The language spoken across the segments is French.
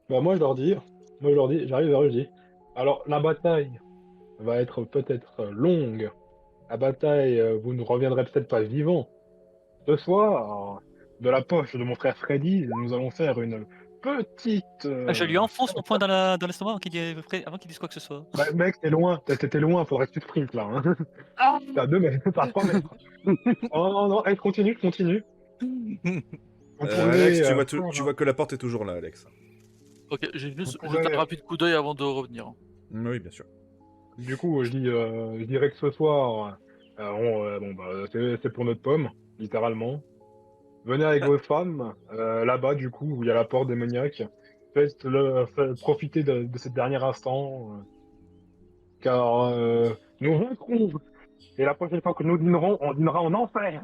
Bah moi je leur dis, j'arrive vers eux, je dis: «Alors la bataille va être peut-être longue, la bataille, vous ne reviendrez peut-être pas vivants. Ce soir, de la poche de mon frère Freddy, nous allons faire une petite, Ah, je lui enfonce mon fête». poing dans l'estomac avant qu'il dise quoi que ce soit. Bah mec, tu loin, faudrait que tu sprintes là, hein. Ah! Tu à 2 mètres, tu à 3 mètres. Oh non, non, eh continue, continue. On Alex, pourrait, tu faire, vois que la porte est toujours là, Alex. OK, j'ai on juste jeté un pourrait rapide coup d'œil avant de revenir. Oui, bien sûr. du coup, je dirais que ce soir, bon, bah, c'est pour notre pomme, littéralement. Venez avec vos femmes, là-bas, du coup, où il y a la porte démoniaque. Profitez de ce dernier instant, car, nous vaincrons et la prochaine fois que nous dînerons, on dînera en enfer!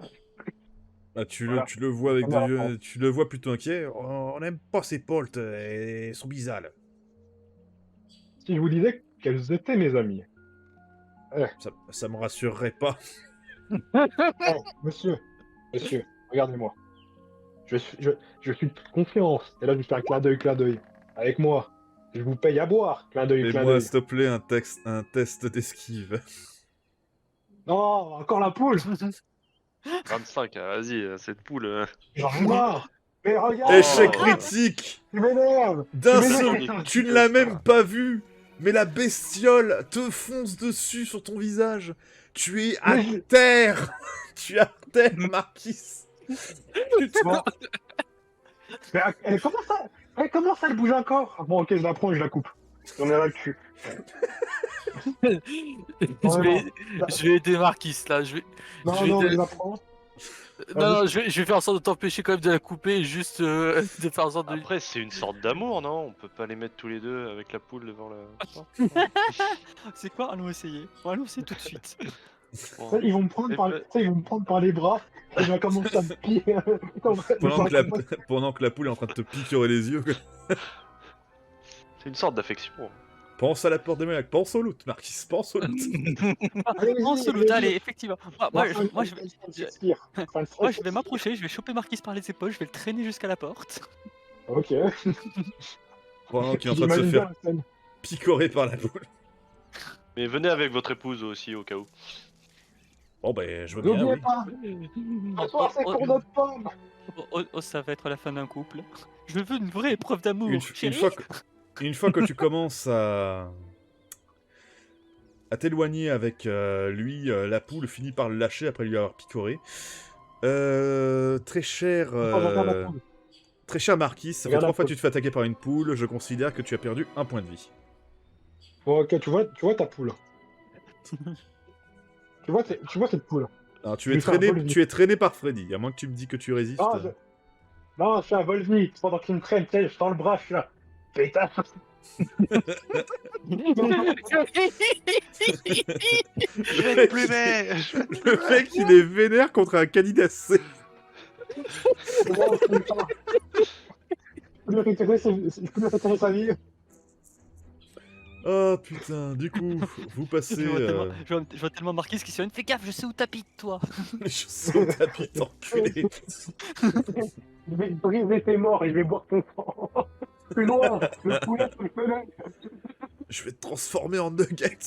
Ah, Voilà, tu le c'est vois le avec premier des instant. yeux, tu le vois plutôt inquiet. On n'aime pas ces poltes et son bizarre. Si je vous disais quels étaient mes amis? Eh, Ça me rassurerait pas. eh, monsieur, regardez-moi. Je suis je suis de confiance et là, je vous fais un clin d'œil. Avec moi, je vous paye à boire, clin Fais-moi, d'œil. s'il te plaît, un test d'esquive. Non, encore la poule! 25, vas-y, cette poule, J'en ai marre! Mais Échec regarde! Oh! critique. Tu m'énerves! Tu D'un C'est seul, ton m'énerves! tu équipe, ne l'as même ça. pas vu, mais la bestiole te fonce dessus sur ton visage. Tu es à Mais je terre. Tu es à terre, Marquis. Tu te- bon, mais elle commence à elle bouge encore! Bon, OK, je la prends et je la coupe. J'en ai ras le cul. Je Vraiment. vais Là je vais aider Marquis là, je non, vais non, je aider la prends. non, Vas-y. non, je vais faire en sorte de t'empêcher quand même de la couper et juste, de faire en sorte de Après, c'est une sorte d'amour, non? On peut pas les mettre tous les 2 avec la poule devant le non? c'est quoi? Allons essayer. Allons essayer tout de suite. Bon. Ils vont me prendre Et par bah ils vont me prendre par les bras et je vais commencer à me piller. pendant que pendant que la poule est en train de te piquer les yeux. c'est une sorte d'affection. Pense à la porte de Mélac, pense au loot, Marquis, pense au loot. En Allez-y, solo allez, allez-y. effectivement. On va faire une Moi scène je vais je Shakespeare. Faire une scène moi je vais Shakespeare. m'approcher, je vais choper Marquis par les épaules, je vais le traîner jusqu'à la porte. OK. Pendant qu'il est en train de se J'imagine bien faire la scène. picorer par la poule. Mais venez avec votre épouse aussi au cas où. Bon, ben, je veux bien, N'oubliez oui. pas, ce soir c'est pour notre pomme. Ça va être la fin d'un couple. Je veux une vraie épreuve d'amour, Une chérie. fois une fois que tu commences à t'éloigner avec lui, la poule finit par le lâcher après lui avoir picoré. Très cher, Attends, je regarde la poule. très cher Marquis, ça fait Regarde la 3 fois que poule. tu te fais attaquer par une poule, je considère que tu as perdu un point de vie. Bon, OK, tu vois ta poule. Tu vois cette poule. Alors, Je lui fais un vol vite. tu es traîné par Freddy, à moins que tu me dis que tu résistes. Non, non, je fais un vol vite. Pendant qu'il me traîne, tu sais, je tends le bras, je suis là. Pétasse. Je vais être plumé! Le mec, il est vénère contre un canidacé. Bon, je peux lui retirer sa vie. Oh putain, du coup, vous passez. Je vois tellement Marquis qui se dit: «Fais gaffe, je sais où t'habites toi!» Je saute à pied, enculé. Je vais briser tes morts et je vais boire ton sang. Plus loin, le poulet, je le connais. Je vais te transformer en nuggets.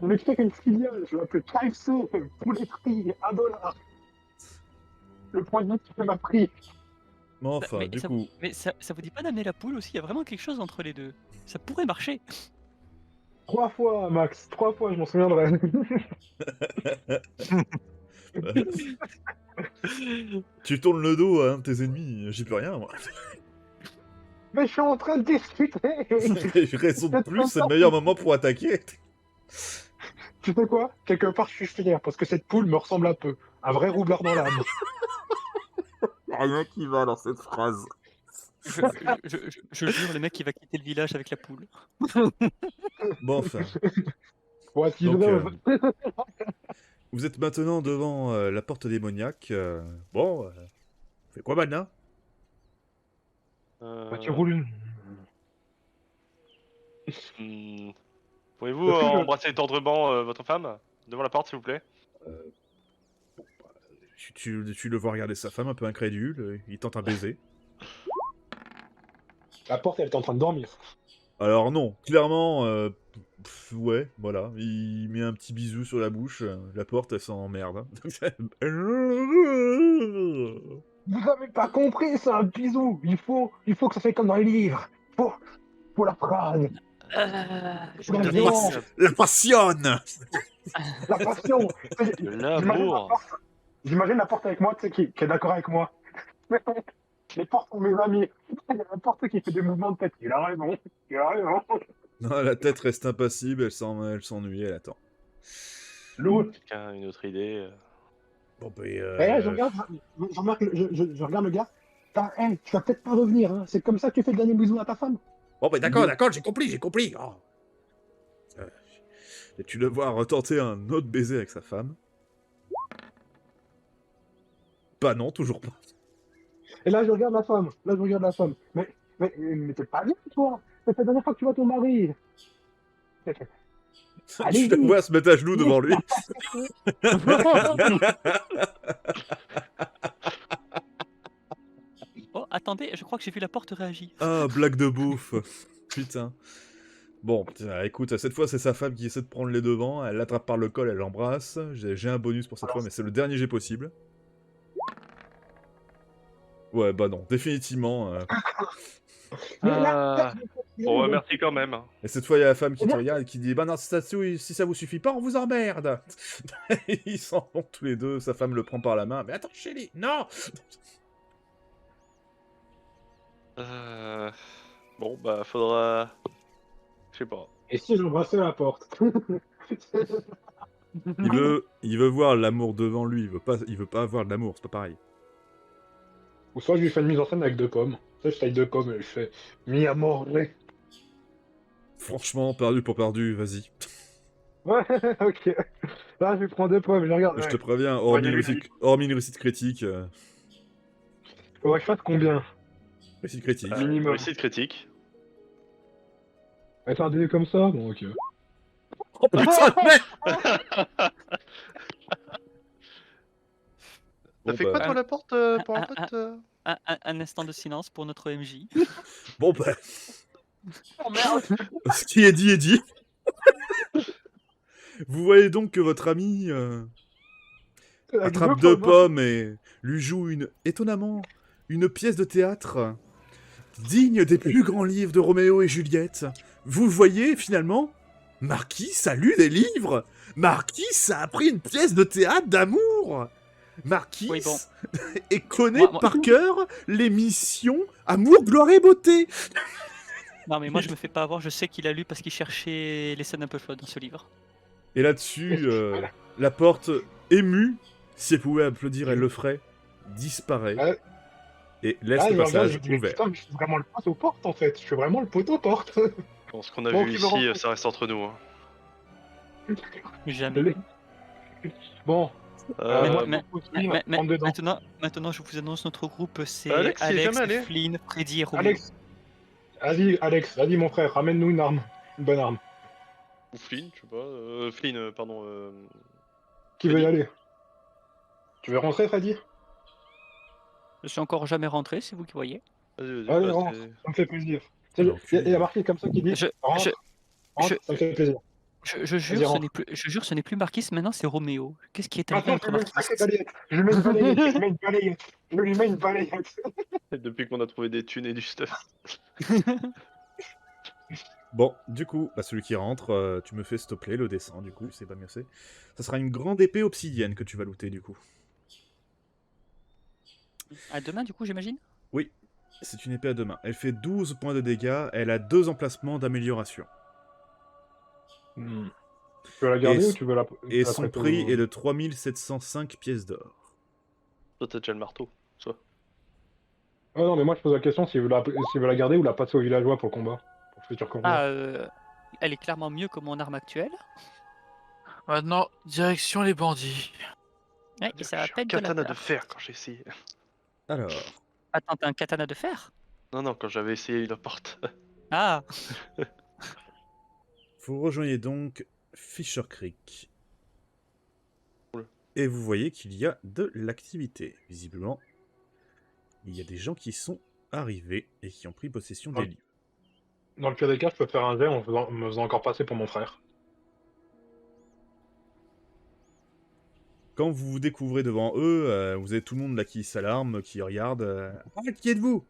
On vais créer une filiale, je vais l'appeler KFC, pouletterie, $1. Le point de vue qui fait ma prix. Mais Bah, enfin, du coup, mais ça vous dit pas d'amener la poule aussi? Il y a vraiment quelque chose entre les 2. Ça pourrait marcher. 3 fois, Max, 3 fois, je m'en souviendrai. tu tournes le dos à un de tes ennemis, j'y peux rien, moi. Mais je suis en train de discuter. Raison de plus, c'est le meilleur moment pour attaquer. Tu sais quoi? Quelque part, je suis fier, parce que cette poule me ressemble un peu. Un vrai roublard dans l'âme. Rien qui va dans cette phrase. Je jure, le mec il va quitter le village avec la poule. Bon, enfin. Ouais, si je Donc, rêve. vous êtes maintenant devant la porte démoniaque. Bon, fais quoi maintenant? Bah, tu roules une. Mmh, pouvez-vous Est-ce que je... embrasser tendrement votre femme devant la porte, s'il vous plaît? Tu le vois regarder sa femme un peu incrédule, il tente un baiser. La porte, elle était en train de dormir. Alors non, clairement, ouais, voilà, il met un petit bisou sur la bouche, la porte, elle s'emmerde. Vous avez pas compris, c'est un bisou. Il faut que ça fait comme dans les livres. Faut la phrase, faut la Je violence, déteste. La passionne. la passion. De J'imagine la l'amour. porte, j'imagine la porte avec moi, tu sais, qui est d'accord avec moi. Les portes sont mes amis. Il y a la porte qui fait des mouvements de tête. Il a raison. Il a raison. Non, la tête reste impassible, elle s'ennuie, elle attend. Lou. Quelqu'un a une autre idée. Bon, bah, Je regarde, je remarque, je regarde le gars. Tu vas peut-être pas revenir. Hein. C'est comme ça que tu fais le dernier bisou à ta femme. Bon, bah d'accord, j'ai compris. Oh. Et tu le vois retenter un autre baiser avec sa femme. Bah non, toujours pas. Et là, je regarde la femme. Mais t'es pas bien, toi. C'est la dernière fois que tu vois ton mari. Tu Allez-y. le vois se mettre à genoux devant lui. Oh, attendez, je crois que j'ai vu la porte réagir. Ah, blague de bouffe. Putain. Bon, écoute, cette fois, c'est sa femme qui essaie de prendre les devants. Elle l'attrape par le col, elle l'embrasse. J'ai un bonus pour cette fois, mais c'est le dernier jet possible. Ouais, bah non, définitivement. Bon, merci quand même. Et cette fois, il y a la femme qui te regarde et qui dit: bah non, si ça vous suffit pas, on vous emmerde. Ils s'en vont tous les deux, sa femme le prend par la main. Mais attends, chérie, non. Bon, bah, faudra. Je sais pas. Et si j'embrassais la porte? Il veut voir l'amour devant lui, il veut pas avoir de l'amour, c'est pas pareil. Ou soit je lui fais une mise en scène avec 2 pommes. Tu sais, je taille 2 pommes et je fais mi amore. Franchement, perdu pour perdu, vas-y. Ouais, ok. Là, je lui prends 2 pommes, je regarde. Je te Ouais. préviens, Ouais, hormis une réussite critique. Faudrait que je fasse combien? Réussite critique. Minimum. Réussite critique. Être un délai comme ça? Bon, ok. Oh putain, merde. T'as Bon, fait bah, quoi, toi, la porte pour un pote Un instant de silence pour notre MJ. Bon bah, Oh merde! ce qui est dit est dit. Vous voyez donc que votre ami attrape 2 pommes et lui joue étonnamment, une pièce de théâtre digne des plus grands livres de Roméo et Juliette. Vous le voyez, finalement, Marquis a lu des livres. Marquis a appris une pièce de théâtre d'amour. Marquis Oui, bon. et connaît Moi- par cœur l'émission Amour, gloire et beauté. Non, mais moi je me fais pas avoir, je sais qu'il a lu parce qu'il cherchait les scènes un peu chaudes dans ce livre. Et là-dessus, la porte, émue, si elle pouvait applaudir, elle le ferait, disparaît Ouais. et laisse Ah, le je regarde, passage je dis, mais ouvert. putain, mais je suis vraiment le pote aux portes en fait. Je suis vraiment le pote aux portes. Bon, ce qu'on a Bon, vu tu me rends ici, compte. ça reste entre nous. Hein. Jamais. Bon. Euh, Mais- Maintenant, je vous annonce notre groupe, c'est Alex, il est jamais allé. Flynn, Freddy et Roméo. Alex, vas-y mon frère, ramène-nous une arme. Une bonne arme. Ou Flynn, je sais pas. Flynn, pardon. Qui veut y aller? Tu veux rentrer, Freddy? Je suis encore jamais rentré, c'est vous qui voyez. Vas-y, Allez, bah, rentre, c'est- ça me fait plaisir. Alors, Il y a marqué comme ça qui dit Je, rentre, je, rentre, je- ça me fait plaisir. je jure, rentre. je jure, ce n'est plus Marquis, maintenant c'est Roméo. Qu'est-ce qui est arrivé Attends, entre je lui mets une Marquis? sacrée balayette. Je lui mets une balayette. Je lui mets une balayette. Depuis qu'on a trouvé des thunes et du stuff. Bon, du coup, bah, celui qui rentre, tu me fais stopper, le descend, du coup, c'est pas mieux c'est. Ça sera une grande épée obsidienne que tu vas looter, du coup. À demain, du coup, j'imagine. Oui, c'est une épée à 2 mains. Elle fait 12 points de dégâts, elle a 2 emplacements d'amélioration. Tu veux la garder Et ou tu veux la Et la son prêter prix au- est de 3705 pièces d'or. Toi, t'as déjà le marteau, soit. Ah non, mais moi je pose la question s'il veut la garder ou la passer aux villageois pour le combat. Pour le futur combat. Elle est clairement mieux que mon arme actuelle. Maintenant, direction les bandits. Ouais, et ça va J'ai pas un être de la katana de peur. fer quand j'ai essayé. Alors, Attends, t'as un katana de fer? Non, quand j'avais essayé la porte. Ah, vous rejoignez donc Fisher Creek. Oula. Et vous voyez qu'il y a de l'activité. Visiblement, il y a des gens qui sont arrivés et qui ont pris possession des Ouais. lieux. Dans le pire des cas, je peux faire un jet en me faisant encore passer pour mon frère. Quand vous vous découvrez devant eux, vous avez tout le monde là qui s'alarme, qui regarde. Ah, qui êtes-vous?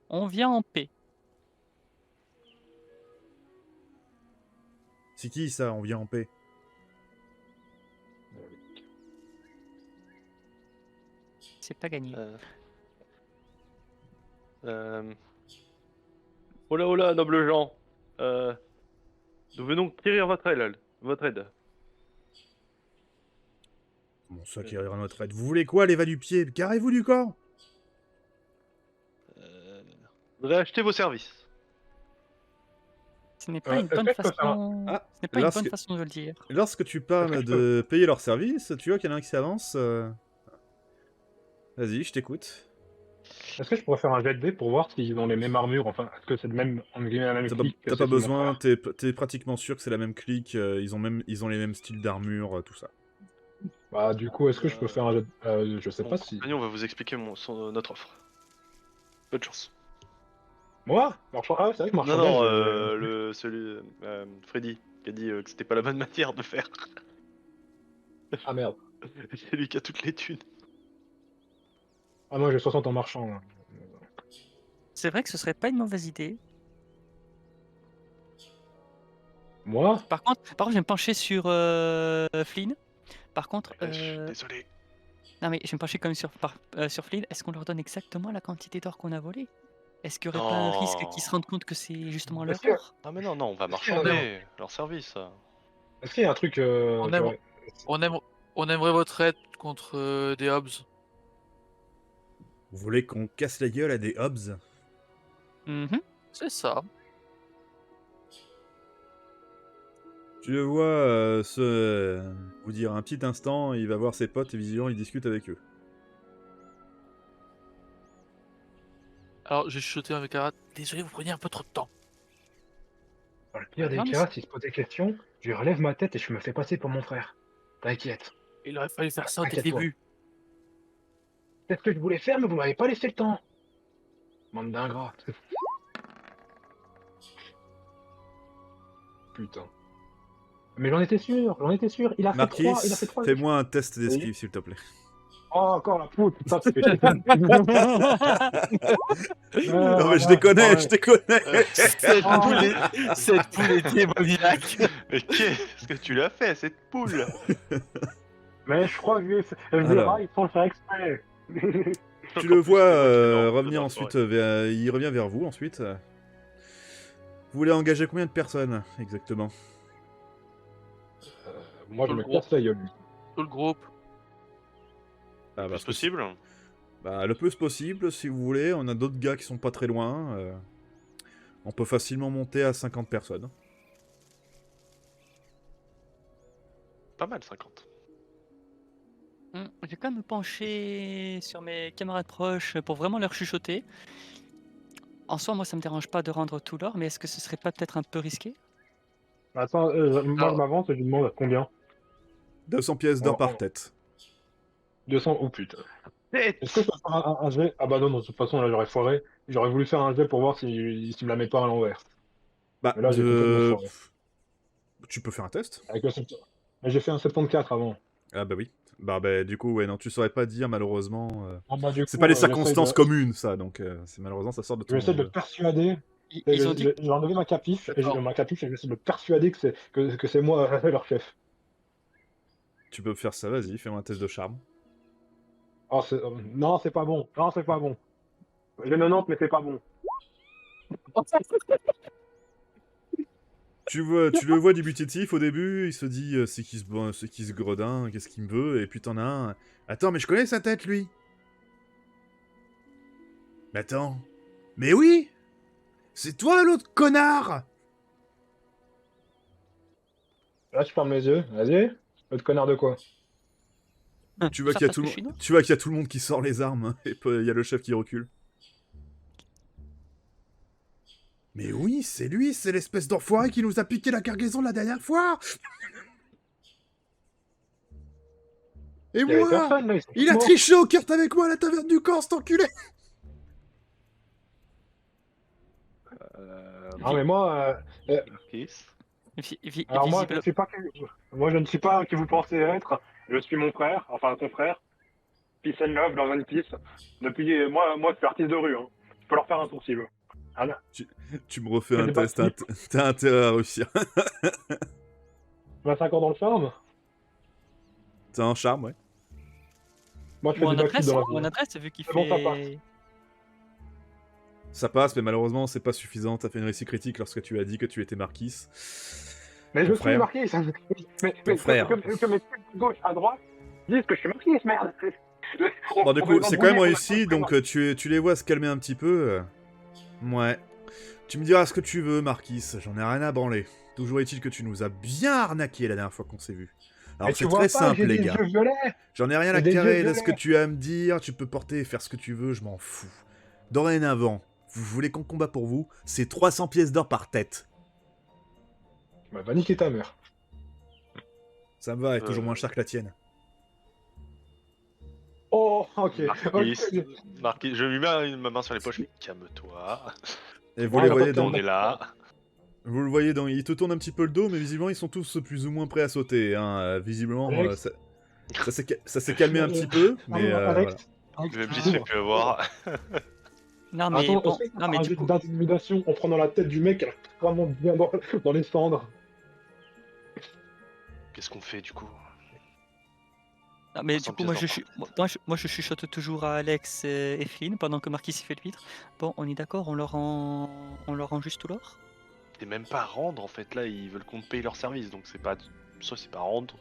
On vient en paix. C'est qui ça? On vient en paix. C'est pas gagné. Oh là, noble gens. Nous venons quérir votre aide. Comment ça qui rire notre aide? Vous voulez quoi, les va du pied? Carrez-vous du corps? Je voudrais acheter vos services. Ce n'est pas une bonne est-ce que je peux faire façon. Ah, Ce n'est pas une lorsque- bonne façon de le dire. Lorsque tu parles Est-ce que de payer leur service, tu vois qu'il y en a un qui s'avance. Vas-y, je t'écoute. Est-ce que je pourrais faire un jet de dés pour voir s'ils ont les mêmes armures? Enfin, est-ce que c'est le même, entre guillemets, la même T'as pas, clique que t'as pas celle de mon besoin, frère? t'es pratiquement sûr que c'est la même clique, ils ont les mêmes styles d'armure, tout ça. Bah, du coup, est-ce que je peux faire un jet je sais Mon pas si... compagnon va vous expliquer notre offre. Bonne chance. Moi? Marchand... Ah, c'est vrai que Non, marchandage... Freddy, qui a dit que c'était pas la bonne manière de faire. Ah merde. C'est lui qui a toutes les thunes. Ah, moi j'ai 60 en marchand. Là. C'est vrai que ce serait pas une mauvaise idée. Moi? Par contre, je vais me pencher sur Flynn. Par contre, Je suis désolé. non mais je vais me pencher quand même sur Flynn. Est-ce qu'on leur donne exactement la quantité d'or qu'on a volé? Est-ce qu'il n'y aurait pas un risque qu'ils se rendent compte que c'est justement leur Est-ce que- or? Ah mais non, on va Est-ce qu'il y a marchander leur service. Est-ce qu'il y a un truc... On aimerait votre aide contre des hobs. Vous voulez qu'on casse la gueule à des hobs? Mhm. C'est ça. Tu le vois vous dire un petit instant, il va voir ses potes et visiblement il discute avec eux. Alors, j'ai chuchoté avec Arat. Désolé, vous prenez un peu trop de temps. Dans le pire des Non, mais cas, s'il se pose des questions, je lui relève ma tête et je me fais passer pour mon frère. T'inquiète. Il aurait fallu faire ça dès le Inquiète-toi. début. C'est ce que je voulais faire, mais vous m'avez pas laissé le temps. Bande d'ingrats. Putain. Mais j'en étais sûr. Il a Marquis, fait 3. fais-moi un test d'esquive s'il te plaît. Oh, encore la poudre. Putain, c'est péché. Non mais je déconne. Cette poule est démoniaque. Mais qu'est-ce que tu l'as fait, cette poule? Mais je crois que Alors. ils font le faire exprès. Tu le vois Non, revenir non, ensuite, il revient vers vous ensuite. Vous voulez engager combien de personnes exactement? Moi, je Tout me le groupe. casse la gueule. Tout le groupe. Ah, C'est possible. Bah, le plus possible, si vous voulez. On a d'autres gars qui sont pas très loin. On peut facilement monter à 50 personnes. Pas mal, 50. Je vais quand même me pencher sur mes camarades proches pour vraiment leur chuchoter. En soi, moi, ça me dérange pas de rendre tout l'or, mais est-ce que ce serait pas peut-être un peu risqué? Attends, moi, Alors. je m'avance et je lui demande combien. 200 pièces d'or Oh, par oh. tête. 200. Oh putain. Est-ce que je peux faire un jet? Ah bah non, de toute façon, là, j'aurais foiré. J'aurais voulu faire un jet pour voir s'il me la met pas à l'envers. Bah, Mais là, j'ai complètement foiré. tu peux faire un test? Avec le 70. Mais j'ai fait un 74 avant. Ah bah oui. Bah du coup, ouais, non, tu saurais pas dire malheureusement. Ah bah, du C'est coup, pas les j'essaie circonstances de- communes, ça, donc c'est malheureusement ça sort de tout le J'essaie de le monde. persuader. Ils ont dit J'ai enlevé ma capuche et Attends. j'essaie de le persuader que c'est moi leur chef. Tu peux faire ça, vas-y, fais-moi un test de charme. Oh, non, c'est pas bon. Non, c'est pas bon. J'ai 90, mais c'est pas bon. Tu le vois dubitatif au début, il se dit c'est qui ce gredin, qu'est-ce qu'il me veut, et puis t'en as un. Attends, mais je connais sa tête lui. Mais attends. Mais oui. C'est toi l'autre connard. Là, je ferme les yeux. Vas-y. L'autre connard de quoi? Tu vois ça qu'il y a passe tout le le chinois. tu vois qu'il y a tout le monde qui sort les armes hein, et il y a le chef qui recule. Mais oui, c'est lui, c'est l'espèce d'enfoiré qui nous a piqué la cargaison la dernière fois. Et Il y avait moi, personne là. Ils sont il a tous morts. triché aux cartes avec moi à la taverne du camp, cet enculé. Ah, mais moi, Marquis. alors moi, Visible. je ne suis pas qui vous pensez être. Je suis mon frère, enfin ton frère, Peace and Love dans One Piece. Depuis, moi, je suis artiste de rue. Hein. Je peux leur faire un tour s'il veut. Ah, non. Tu me refais un C'est pas test, t'as intérêt à réussir. 25 ans dans le charme. T'as un charme, ouais. Moi, je fais Mon du backflip adresse, dans la vie. mon Hein. adresse, vu qu'il C'est bon, ça fait. Ça passe, mais malheureusement, c'est pas suffisant. T'as fait une réussite critique lorsque tu as dit que tu étais Marquis. Mais Ton je suis frère. marqué. Ton frère. Que mes trucs de gauche à droite disent que je suis marqué, merde. Bon, du On coup, veut c'est quand même m'embrouiller, réussi, donc tu les vois se calmer un petit peu. Ouais. Tu me diras ce que tu veux, Marquis, j'en ai rien à branler. Toujours est-il que tu nous as bien arnaqué la dernière fois qu'on s'est vu. Mais Alors tu c'est vois très pas, simple, j'ai les des gars. yeux violets. J'en ai rien à J'ai des carrer yeux de ce que violets. tu as à me dire, tu peux porter et faire ce que tu veux, je m'en fous. Dorénavant, vous voulez qu'on combat pour vous, c'est 300 pièces d'or par tête. Bah, va niquer ta mère. Ça me va, elle est toujours moins cher que la tienne. Oh, ok. Marquis, Marquis, je lui mets ma main sur les poches, je fais calme-toi. Et vous Ah, les bah, voyez toi, dans... On est là. Vous le voyez dans... Il te tourne un petit peu le dos, mais visiblement, ils sont tous plus ou moins prêts à sauter. Hein. Visiblement, Alex. ça s'est calmé un petit peu, mais voilà. Alex, Le MJ se fait plus avoir. Non, mais Attends, bon, est-ce que non, mais un du jet coup, d'intimidation en prenant la tête du mec vraiment bien dans les cendres. Qu'est-ce qu'on fait du coup? non, mais du 300 coup, moi, pièces d'or moi, je chuchote toujours à Alex et Flynn pendant que Marquis s'y fait le vitre. Bon, on est d'accord, on leur rend juste tout l'or. C'est même pas rendre en fait, là ils veulent qu'on paye leur service, donc c'est pas. Ça c'est pas rendre.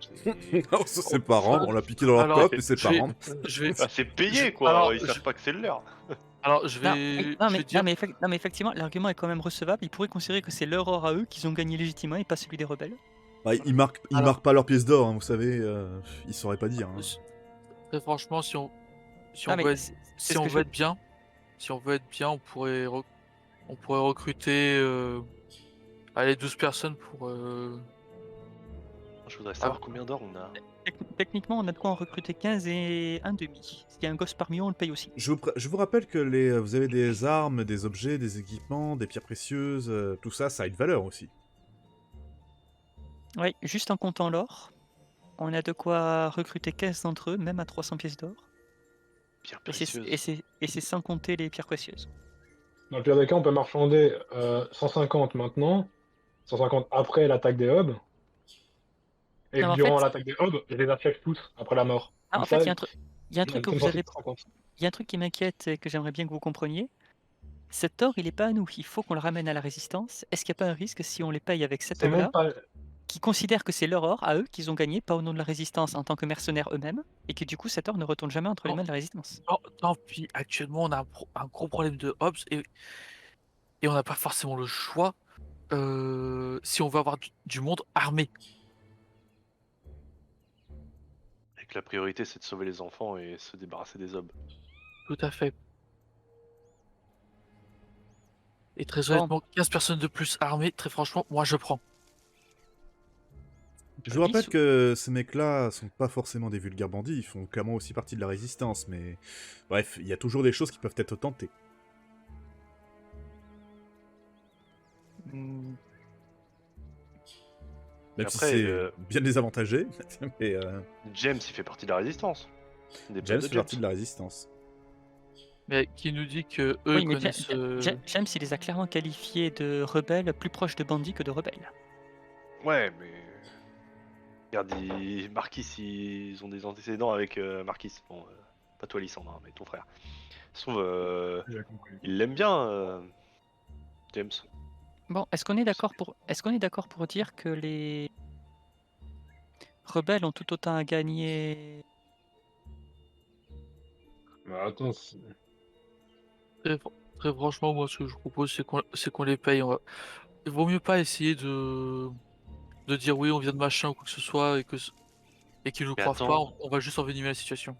C'est Non, ça c'est pas rendre, on l'a piqué dans leur Alors, coffre, mais c'est je pas vais- rendre. Je vais. bah, c'est payé Je- quoi, alors, ils savent pas que c'est leur. Alors, je Non, vais. non, je mais, vais dire. non, mais effectivement, l'argument est quand même recevable. Ils pourraient considérer que c'est leur or à eux qu'ils ont gagné légitimement et pas celui des rebelles. Ouais, ils marquent Alors- pas leurs pièces d'or, hein, vous savez, ils sauraient pas dire. Hein. Très franchement, si on Non, mais veut être, c'est si ce on que veut je- être bien, on pourrait recruter allez, 12 personnes pour. Je voudrais savoir combien d'or on a. Techniquement, on a de quoi en recruter 15 et un demi. S'il y a un gosse parmi eux, on le paye aussi. Je vous rappelle que vous avez des armes, des objets, des équipements, des pierres précieuses, tout ça, ça a une valeur aussi. Oui, juste en comptant l'or, on a de quoi recruter 15 d'entre eux, même à 300 pièces d'or. Pierre Et c'est précieuse. sans compter les pierres précieuses. Dans le pire des cas, on peut marchander 150 maintenant, 150 après l'attaque des hubs. Et Non, mais en durant fait- l'attaque des hubs, je les achète tous après la mort. Ah, en Comme fait, ça, il y a un truc que ça me vous avez. fait 50. Il y a un truc qui m'inquiète et que j'aimerais bien que vous compreniez. Cet or, il n'est pas à nous. Il faut qu'on le ramène à la résistance. Est-ce qu'il n'y a pas un risque si on les paye avec cet C'est même or-là, pas. qui considèrent que c'est leur or à eux, qu'ils ont gagné, pas au nom de la résistance en tant que mercenaires eux-mêmes, et que du coup cet or ne retourne jamais entre les Non. mains de la résistance. Non, non, puis actuellement, on a un gros problème de Hobbs et on n'a pas forcément le choix si on veut avoir du monde armé. Et que la priorité c'est de sauver les enfants et se débarrasser des hobs. Tout à fait. Et très Bon. honnêtement, 15 personnes de plus armées, très franchement, moi je prends. Je vous rappelle Ils- que ces mecs-là sont pas forcément des vulgaires bandits, ils font clairement aussi partie de la résistance, mais... Bref, il y a toujours des choses qui peuvent être tentées. Hmm, Même si Après, c'est bien désavantagé, mais James il fait partie de la résistance. Des James potes fait de partie de la résistance. Mais qui nous dit que eux Oui, mais connaissent. James, il les a clairement qualifiés de rebelles plus proches de bandits que de rebelles. Ouais, mais. Regarde, Marquis, ils ont des antécédents avec Marquis. Bon, pas toi, Lysandre, hein, mais ton frère. De toute façon, J'ai compris. il l'aime bien, James. Bon, est-ce qu'on est d'accord pour dire que les rebelles ont tout autant à gagner? Mais attends, Très franchement, moi ce que je propose, c'est qu'on les paye. Il vaut mieux pas essayer de dire oui, on vient de machin ou quoi que ce soit et qu'ils nous Mais croient attends. pas, on va juste envenimer la situation.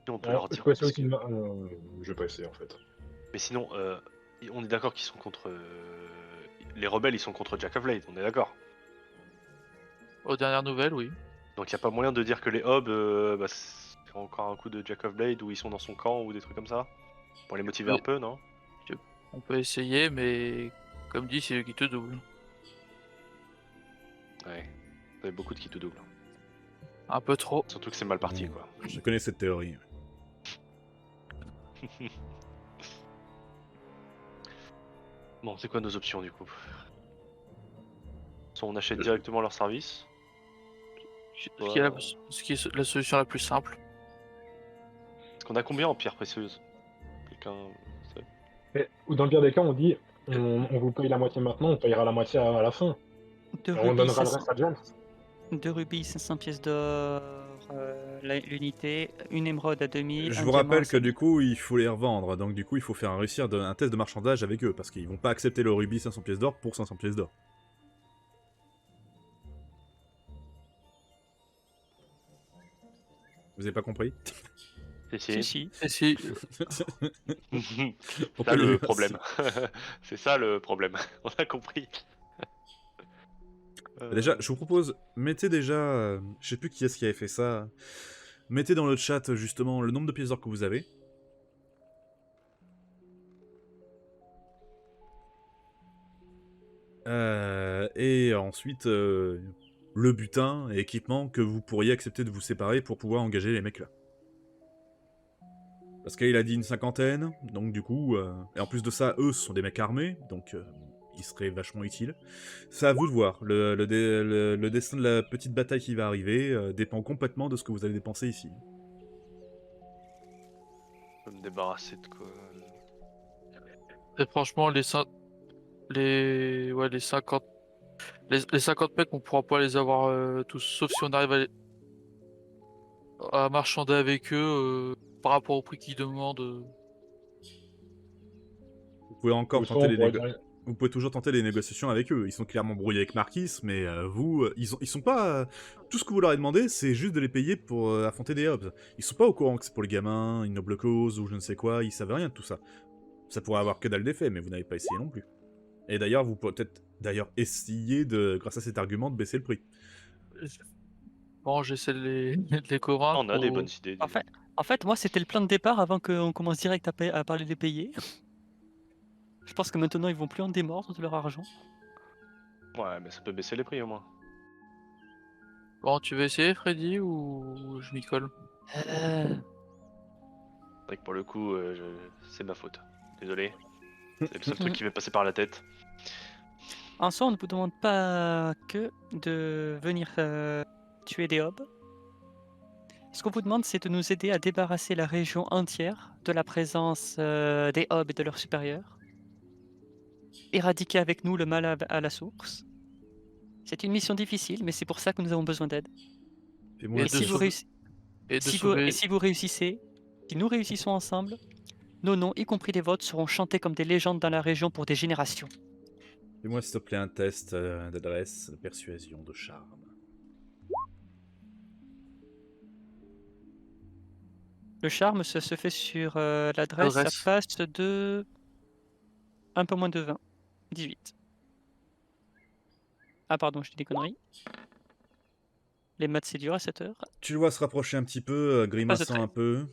Et on peut alors, leur je dire. peux essayer parce aussi que- de je vais pas essayer en fait. Mais sinon, on est d'accord qu'ils sont contre. Les rebelles, ils sont contre Jack of Blade, on est d'accord. Aux dernières nouvelles, oui. Donc il n'y a pas moyen de dire que les hobs, bah, c'est encore un coup de Jack of Blade où ils sont dans son camp ou des trucs comme ça. Pour les motiver Oui. un peu, non? On peut essayer, mais comme dit, c'est eux qui te doublent. Ouais. Vous avez beaucoup de qui te doublent. Un peu trop. Surtout que c'est mal parti, quoi. Je connais cette théorie. Bon, c'est quoi nos options du coup? Soit on achète directement leur service. Ce qui est la solution la plus simple. Est-ce qu'on a combien en pierres précieuses? Quelqu'un sait? Ou dans le pire des cas, on dit on vous paye la moitié maintenant, on payera la moitié à la fin. Deux Et on rubis, donnera le 500 reste à James. 2 rubis, 500 pièces d'or l'unité, une émeraude à 2000. Je un vous diamant à rappelle que 5000. du coup, il faut les revendre. Donc du coup, il faut faire un test de marchandage avec eux. Parce qu'ils vont pas accepter le rubis 500 pièces d'or pour 500 pièces d'or. Vous avez pas compris? Si, si. Et si, C'est Pourquoi ça il y le avait- problème. C'est ça le problème. On a compris. Déjà, je vous propose, mettez déjà... je sais plus qui est-ce qui avait fait ça. Mettez dans le chat, justement, le nombre de pièces d'or que vous avez. Et ensuite, le butin et équipement que vous pourriez accepter de vous séparer pour pouvoir engager les mecs là. Parce qu'il a dit une 50aine, donc du coup... et en plus de ça, eux, ce sont des mecs armés, donc ils seraient vachement utiles. C'est à vous de voir. Le destin de la petite bataille qui va arriver dépend complètement de ce que vous allez dépenser ici. Je peux me débarrasser de quoi? et franchement, les 50... Les 50 mecs, on pourra pas les avoir tous, sauf si on arrive à marchander avec eux par rapport au prix qu'ils demandent. Vous pouvez encore Ou soit tenter on les pourrait négociations. dire- Vous pouvez toujours tenter les négociations avec eux. Ils sont clairement brouillés avec Marquis, mais vous, ils sont pas... tout ce que vous leur avez demandé, c'est juste de les payer pour affronter des hobs. Ils sont pas au courant que c'est pour les gamins, une noble cause ou je ne sais quoi, ils savent rien de tout ça. Ça pourrait avoir que dalle d'effet, mais vous n'avez pas essayé non plus. Et d'ailleurs, vous pourrez peut-être essayer, grâce à cet argument, de baisser le prix. Bon, j'essaie de les convaincre. On a des bonnes idées. En fait, moi, c'était le plan de départ avant qu'on commence direct à parler des payer. Je pense que maintenant, ils vont plus en démordre de leur argent. Ouais, mais ça peut baisser les prix au moins. Bon, tu veux essayer, Freddy, ou je m'y colle? Euh, C'est vrai que pour le coup, c'est ma faute. Désolé. C'est le seul truc qui m'est passé par la tête. En soi, on ne vous demande pas que de venir tuer des hobs. Ce qu'on vous demande, c'est de nous aider à débarrasser la région entière de la présence des hobs et de leurs supérieurs. Éradiquer avec nous le mal à la source. C'est une mission difficile, mais c'est pour ça que nous avons besoin d'aide. Fais-moi Et un Et de si vous, sauver- réussi- Et de si vous- sauver... et si vous réussissez, si nous réussissons ensemble, nos noms, y compris les vôtres, seront chantés comme des légendes dans la région pour des générations. Fais-moi s'il te plaît un test d'adresse, de persuasion, de charme. Le charme, ça se fait sur l'adresse, ça Adresse. passe de un peu moins de 20. 18. Ah pardon, je dis des conneries. Les maths c'est dur à cette heure. Tu le vois se rapprocher un petit peu, grimaçant trait. un peu.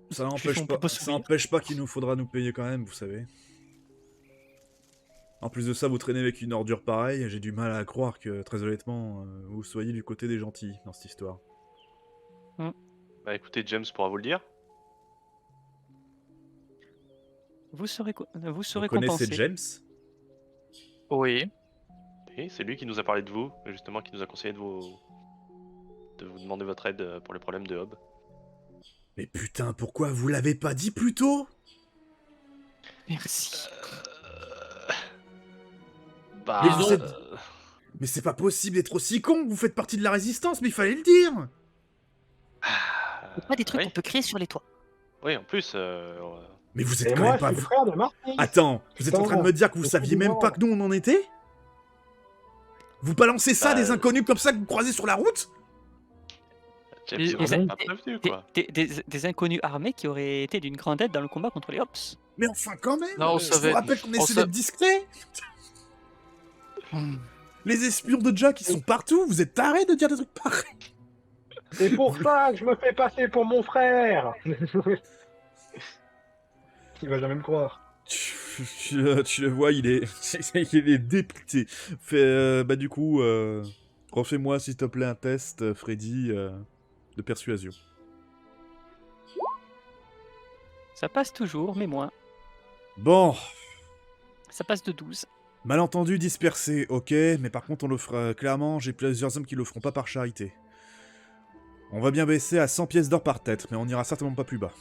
Ça Je lui fais mon plus beau ça sourire. n'empêche pas qu'il nous faudra nous payer quand même, vous savez. En plus de ça, vous traînez avec une ordure pareille, j'ai du mal à croire que, très honnêtement, vous soyez du côté des gentils dans cette histoire. Bah écoutez, James pourra vous le dire. Vous serez Vous compensé. connaissez James? Oui. Et c'est lui qui nous a parlé de vous, et justement qui nous a conseillé de vous demander votre aide pour les problèmes de Hob. Mais putain, pourquoi vous l'avez pas dit plus tôt? Merci. Bah, Mais vous êtes- Mais c'est pas possible d'être aussi con, vous faites partie de la résistance, mais il fallait le dire! C'est pas des trucs oui. qu'on peut créer sur les toits. Oui, en plus, Mais vous êtes Et quand moi, même je pas... suis le frère de Marquis. Attends, vous êtes en train de me dire que vous c'est saviez même évident. pas que nous on en était? Vous balancez ça à Bah, des inconnus comme ça que vous croisez sur la route? James, Des- il des- m'a pas des- prévenu, Des, quoi. des inconnus armés qui auraient été d'une grande aide dans le combat contre les Hops. Mais enfin quand même! Non, on Je savait- vous rappelle qu'on on essaie sa- d'être discret! Les espions de Jack, ils sont partout, vous êtes tarés de dire des trucs pareils! C'est pour ça que je me fais passer pour mon frère. il va jamais me croire. Tu le vois, il est, il est dépité. Bah du coup, refais-moi s'il te plaît un test, Freddy, de persuasion. Ça passe toujours, mais moins. Bon, Ça passe de 12. malentendu dispersé, ok, mais par contre on le fera clairement, j'ai plusieurs hommes qui le feront pas par charité. On va bien baisser à 100 pièces d'or par tête, mais on ira certainement pas plus bas.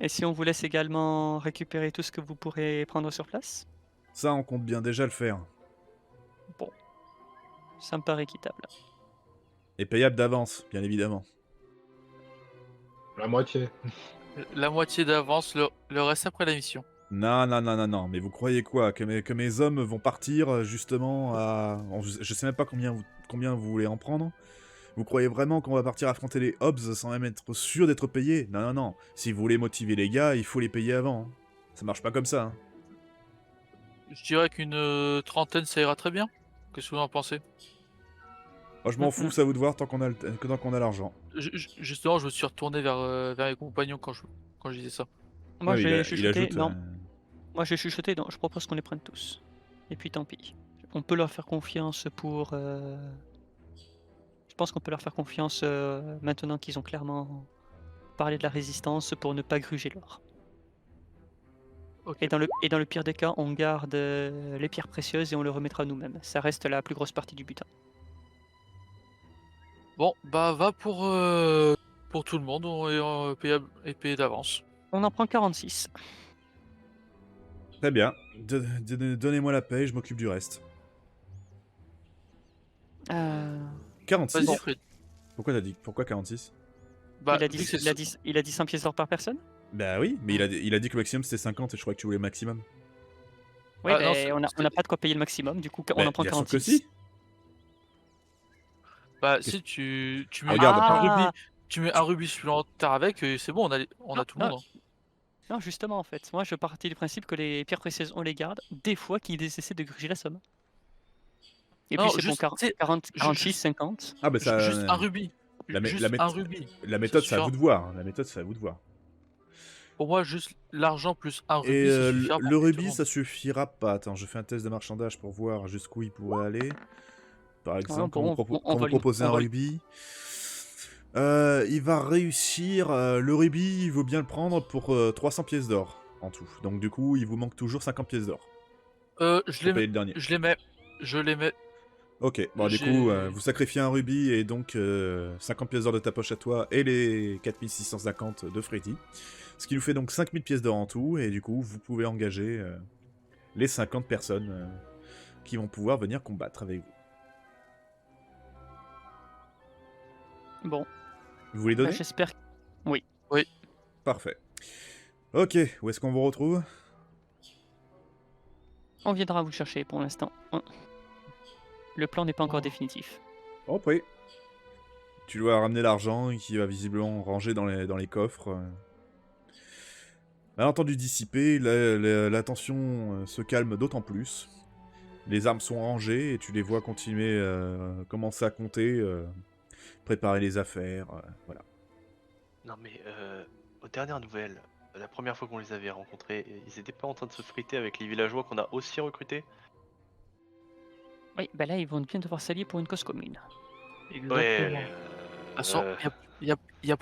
Et si on vous laisse également récupérer tout ce que vous pourrez prendre sur place? Ça, on compte bien déjà le faire. Bon, ça me paraît équitable. Et payable d'avance, bien évidemment. La moitié. La moitié d'avance, le reste après la mission. Non, non, non, non, non, mais vous croyez quoi? Que mes hommes vont partir justement à... Je sais même pas combien vous voulez en prendre. Vous croyez vraiment qu'on va partir affronter les Hobbs sans même être sûr d'être payé? Non, non, non. Si vous voulez motiver les gars, il faut les payer avant. Hein. Ça marche pas comme ça. Hein. Je dirais qu'une trentaine, ça ira très bien. Qu'est-ce que vous en pensez? Moi, je m'en fous, ça à vous de voir tant qu'on a l'argent. Justement, je me suis retourné vers mes compagnons quand je disais ça. Moi, Ouais, j'ai il chuchoté. ajoute, Non, moi j'ai chuchoté. Non, je propose qu'on les prenne tous. Et puis tant pis. On peut leur faire confiance pour. Je pense qu'on peut leur faire confiance maintenant qu'ils ont clairement parlé de la résistance pour ne pas gruger l'or. Ok. Et dans le pire des cas, on garde les pierres précieuses et on le remettra nous-mêmes. Ça reste la plus grosse partie du butin. Bon, bah va pour tout le monde et payé d'avance. On en prend 46. Très bien. Donnez-moi la paye, je m'occupe du reste. 46? Vas-y, Fred. Pourquoi 46? Bah, il, a vu dit, que c'est il a dit 100 pièces d'or par personne? Bah oui, mais il a dit que le maximum c'était 50 et je crois que tu voulais le maximum. Oui, Ah, non, mais on n'a pas de quoi payer le maximum, du coup on Bah, en prend bien sûr 46. que si. Bah, si tu mets Regarde. un rubis, tu mets un rubis supplémentaire avec, c'est bon, on a tout le Non, monde. Hein. Non, justement, en fait. Moi, je partais du principe que les pierres précieuses, on les garde, des fois qu'ils essaient de gruger la somme. Et Non, puis c'est bon, juste, tu sais, 46, 50. Ah bah ça... Juste un rubis. Juste un rubis. La méthode, Ça c'est à vous suffira. de voir. Hein. La méthode, c'est à vous de voir. Pour moi, juste l'argent plus un rubis, Et ça suffira. le pour rubis, tout le monde. ça suffira pas. Attends, je fais un test de marchandage pour voir jusqu'où il pourrait aller. Par exemple, bon, quand on vous va proposez un rubis, il va réussir. Le rubis, il vaut bien le prendre pour 300 pièces d'or en tout. Donc du coup, il vous manque toujours 50 pièces d'or. Je Pour les payer mets. le dernier. Je les mets. Ok, bon du J'ai- coup, vous sacrifiez un rubis et donc 50 pièces d'or de ta poche à toi et les 4650 de Freddy. Ce qui nous fait donc 5000 pièces d'or en tout, et du coup, vous pouvez engager les 50 personnes qui vont pouvoir venir combattre avec vous. Bon, Vous voulez donner j'espère. Parfait. Ok, où est-ce qu'on vous retrouve? On viendra vous chercher pour l'instant. Le plan n'est pas encore Oh. définitif. Oh oui. Tu dois ramener l'argent qui va visiblement ranger dans les coffres. Malentendu dissipé, la tension se calme d'autant plus. Les armes sont rangées et tu les vois continuer, commencer à compter, préparer les affaires, voilà. Non mais aux dernières nouvelles, la première fois qu'on les avait rencontrés, ils étaient pas en train de se friter avec les villageois qu'on a aussi recrutés? Oui, bah là, ils vont bien devoir s'allier pour une cause commune. Exactement. Ouais. De toute façon, y a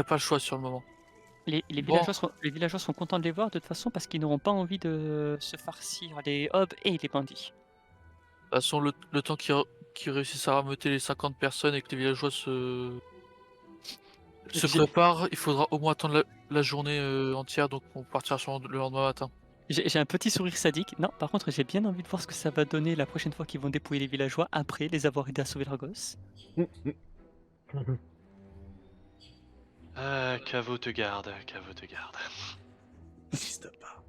pas le choix sur le moment. Les Bon. villageois seront contents de les voir de toute façon parce qu'ils n'auront pas envie de se farcir les hobs et les bandits. De toute façon, le temps qu'ils réussissent à rameuter les 50 personnes et que les villageois se J'ai- préparent, il faudra au moins attendre la journée entière, donc on partira sur le lendemain matin. J'ai un petit sourire sadique. Non, par contre, j'ai bien envie de voir ce que ça va donner la prochaine fois qu'ils vont dépouiller les villageois après les avoir aidés à sauver leur gosse. Caveau te garde, Caveau te garde. N'existe pas.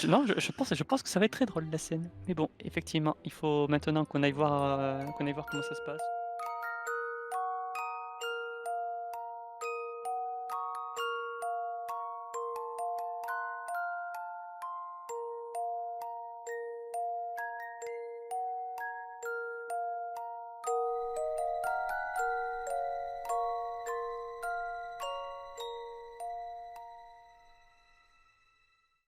Non, je pense que ça va être très drôle la scène. Mais bon, effectivement, il faut maintenant qu'on aille voir comment ça se passe.